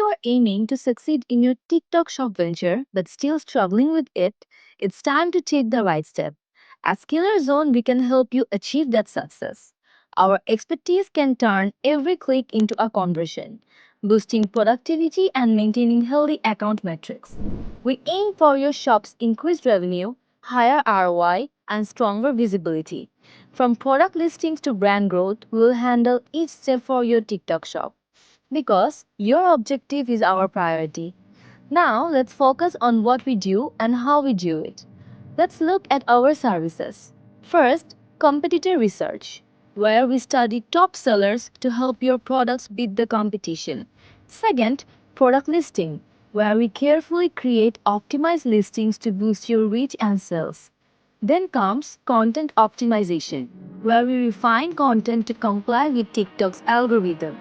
you are aiming to succeed in your TikTok shop venture but still struggling with it, it's time to take the right step. At SkillersZone, we can help you achieve that success. Our expertise can turn every click into a conversion, boosting productivity and maintaining healthy account metrics. We aim for your shop's increased revenue, higher ROI, and stronger visibility. From product listings to brand growth, we will handle each step for your TikTok shop because your objective is our priority. Now, let's focus on what we do and how we do it. Let's look at our services. First, competitor research, where we study top sellers to help your products beat the competition. Second, product listing, where we carefully create optimized listings to boost your reach and sales. Then comes content optimization, where we refine content to comply with TikTok's algorithm.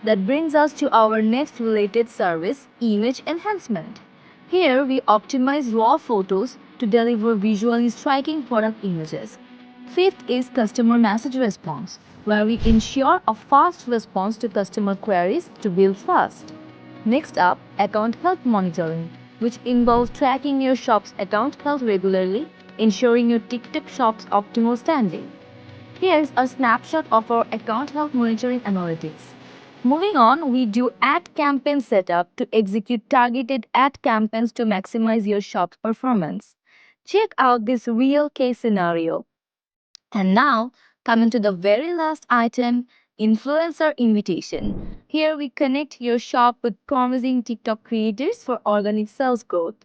That brings us to our next related service, image enhancement. Here we optimize raw photos to deliver visually striking product images. Fifth is customer message response, where we ensure a fast response to customer queries to build fast. Next up, account health monitoring, which involves tracking your shop's account health regularly, ensuring your TikTok shop's optimal standing. Here's a snapshot of our account health monitoring analytics. Moving on, we do ad campaign setup to execute targeted ad campaigns to maximize your shop's performance. Check out this real case scenario. And now, coming to the very last item, influencer invitation. Here we connect your shop with promising TikTok creators for organic sales growth.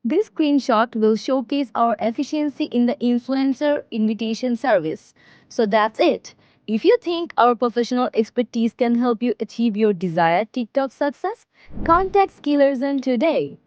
This screenshot will showcase our efficiency in the influencer invitation service. So that's it. If you think our professional expertise can help you achieve your desired TikTok success, contact SkillersZone today.